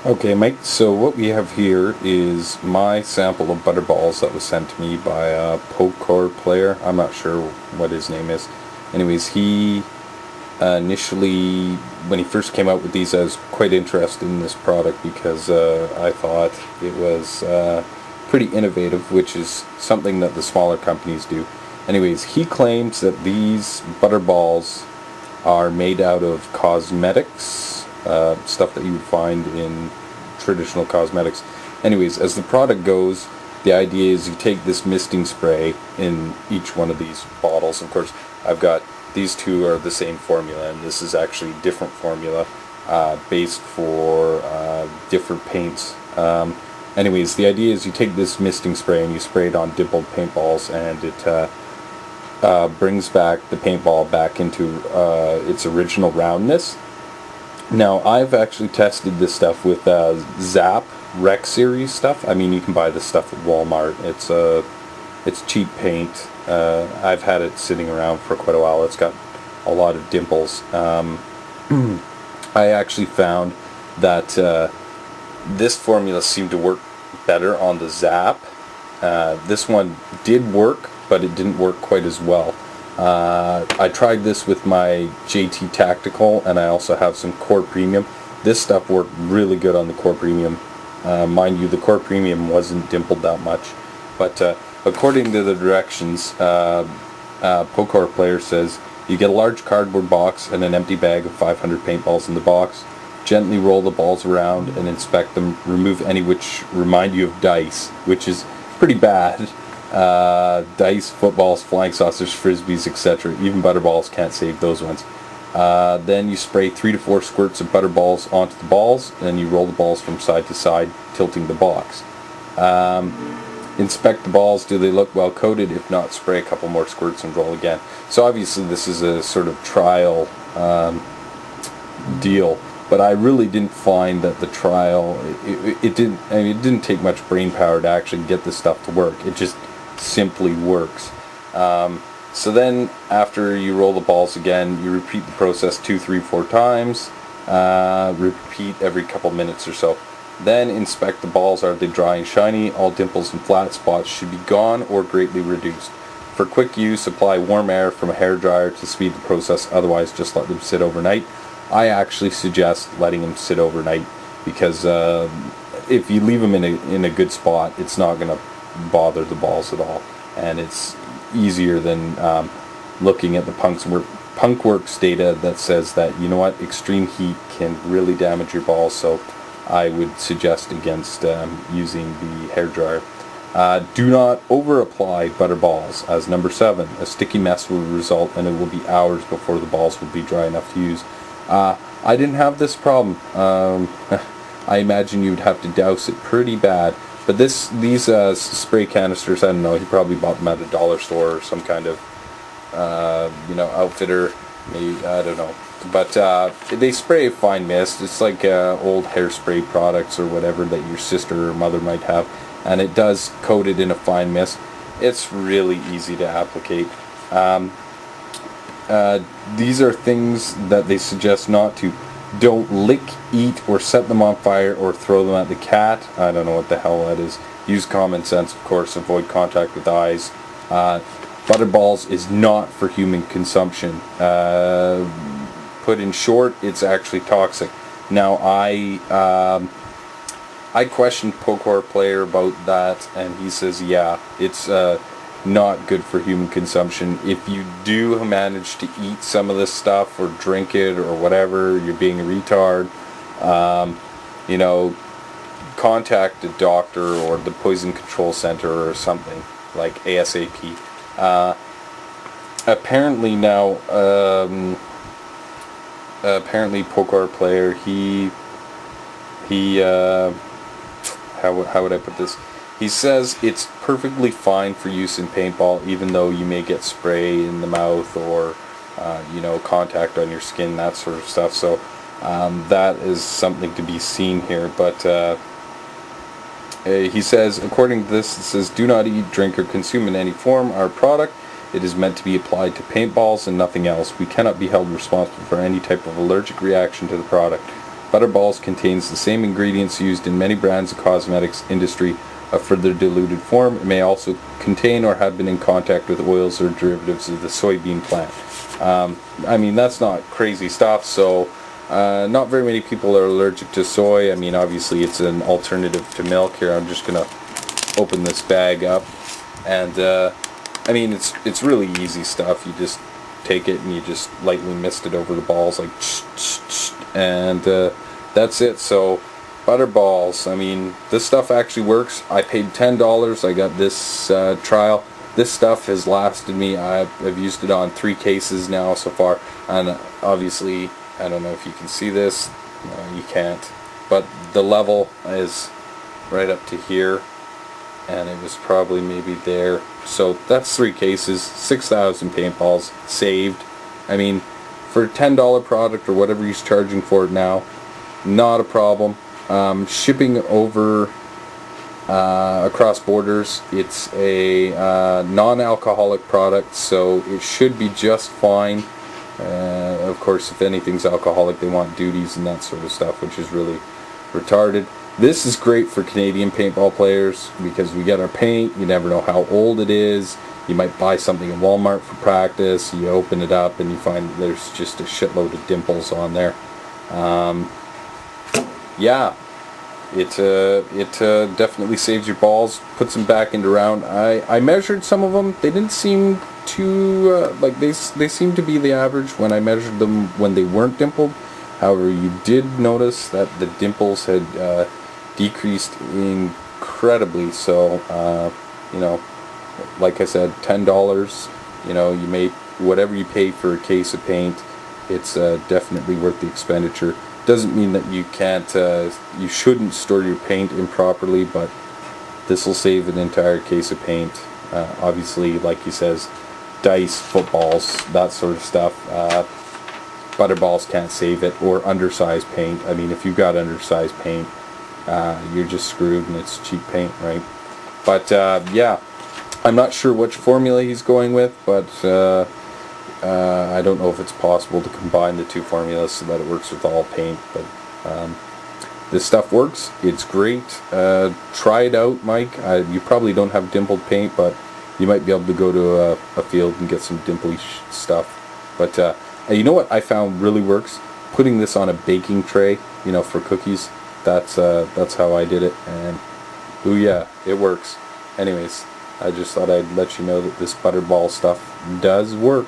Okay, Mike, so what we have here is my sample of Butter Balls that was sent to me by a poker player. I'm not sure what his name is. Anyways, he initially, when he first came out with these, I was quite interested in this product because I thought it was pretty innovative, which is something that the smaller companies do. Anyways, he claims that these Butter Balls are made out of cosmetics, stuff that you would find in traditional cosmetics. Anyways, as the product goes, the idea is you take this misting spray in each one of these bottles. Of course, I've got these two are the same formula, and this is actually different formula based for different paints. Anyways, the idea is you take this misting spray and you spray it on dimpled paintballs, and it brings back the paintball back into its original roundness. Now, I've actually tested this stuff with Zap Rec Series stuff. I mean, you can buy this stuff at Walmart. It's cheap paint. I've had it sitting around for quite a while. It's got a lot of dimples. I actually found that this formula seemed to work better on the Zap. This one did work, but it didn't work quite as well. I tried this with my JT Tactical, and I also have some Core Premium. This stuff worked really good on the Core Premium. Mind you, the Core Premium wasn't dimpled that much, but according to the directions, Poker Player says you get a large cardboard box and an empty bag of 500 paintballs in the box. Gently roll the balls around and inspect them. Remove any which remind you of dice, which is pretty bad. Dice, footballs, flying saucers, frisbees, etc. Even butterballs can't save those ones. Then you spray 3 to 4 squirts of butter balls onto the balls, and you roll the balls from side to side, tilting the box. Inspect the balls. Do they look well coated? If not, spray a couple more squirts and roll again. So obviously this is a sort of trial deal, but I really didn't find that the trial it didn't. I mean, it didn't take much brain power to actually get this stuff to work. It just simply works. So then after you roll the balls again, you repeat the process 2, 3, 4 times. Repeat every couple minutes or so. Then inspect the balls. Are they dry and shiny? All dimples and flat spots should be gone or greatly reduced. For quick use, apply warm air from a hairdryer to speed the process. Otherwise, just let them sit overnight. I actually suggest letting them sit overnight because if you leave them in a good spot, it's not going to bother the balls at all, and it's easier than looking at the Punkworks data that says that, you know what, extreme heat can really damage your balls. So I would suggest against using the hairdryer. Do not over apply butter balls, as number 7, a sticky mess will result and it will be hours before the balls will be dry enough to use. I didn't have this problem. I imagine you'd have to douse it pretty bad. But these spray canisters, I don't know, he probably bought them at a dollar store or some kind of, outfitter, maybe, I don't know. But they spray a fine mist. It's like old hairspray products or whatever that your sister or mother might have. And it does coat it in a fine mist. It's really easy to applicate. These are things that they suggest not to. Don't lick, eat, or set them on fire or throw them at the cat. I don't know what the hell that is. Use common sense, of course. Avoid contact with eyes. Butter balls is not for human consumption. Put in short, it's actually toxic. Now, I questioned Poker Player about that, and he says, yeah, it's not good for human consumption. If you do manage to eat some of this stuff or drink it or whatever, you're being a retard. Contact a doctor or the Poison Control Center or something, like ASAP. Apparently now, Poker Player, he how would I put this? He says it's perfectly fine for use in paintball, even though you may get spray in the mouth or, contact on your skin, that sort of stuff. So that is something to be seen here. But he says, according to this, it says, do not eat, drink, or consume in any form our product. It is meant to be applied to paintballs and nothing else. We cannot be held responsible for any type of allergic reaction to the product. Butter Balls contains the same ingredients used in many brands of cosmetics industry, a further diluted form. It may also contain or have been in contact with oils or derivatives of the soybean plant. I mean, that's not crazy stuff, so not very many people are allergic to soy. I mean, obviously it's an alternative to milk. Here, I'm just going to open this bag up, and I mean, it's really easy stuff. You just take it and you just lightly mist it over the balls, like, and that's it. So Butter Balls, I mean, this stuff actually works. I paid $10. I got this trial. This stuff has lasted me. I've used it on 3 cases now so far, and obviously, I don't know if you can see this. No, you can't. But the level is right up to here, and it was probably maybe there. So that's 3 cases, 6,000 paintballs saved. I mean, for a $10 product or whatever he's charging for it now, not a problem. Shipping over across borders, it's a non-alcoholic product, so it should be just fine. Of course, if anything's alcoholic, they want duties and that sort of stuff, which is really retarded. This is great for Canadian paintball players because we get our paint. You never know how old it is. You might buy something in Walmart for practice. You open it up and you find that there's just a shitload of dimples on there. Yeah, it definitely saves your balls, puts them back into round. I measured some of them. They didn't seem too like they seemed to be the average when I measured them when they weren't dimpled. However, you did notice that the dimples had decreased incredibly. So you know, like I said, $10. You know, you may, whatever you pay for a case of paint, it's definitely worth the expenditure. Doesn't mean that you can't, you shouldn't store your paint improperly, but this will save an entire case of paint. Obviously, like he says, dice, footballs, that sort of stuff. Butter Balls can't save it, or undersized paint. I mean, if you've got undersized paint, you're just screwed, and it's cheap paint, right? But yeah, I'm not sure which formula he's going with, but I don't know if it's possible to combine the 2 formulas so that it works with all paint. But this stuff works. It's great. Try it out, Mike. You probably don't have dimpled paint, but you might be able to go to a field and get some dimply stuff. But you know what I found really works? Putting this on a baking tray, you know, for cookies. That's how I did it, and ooh yeah, it works. Anyways, I just thought I'd let you know that this Butter Ball stuff does work.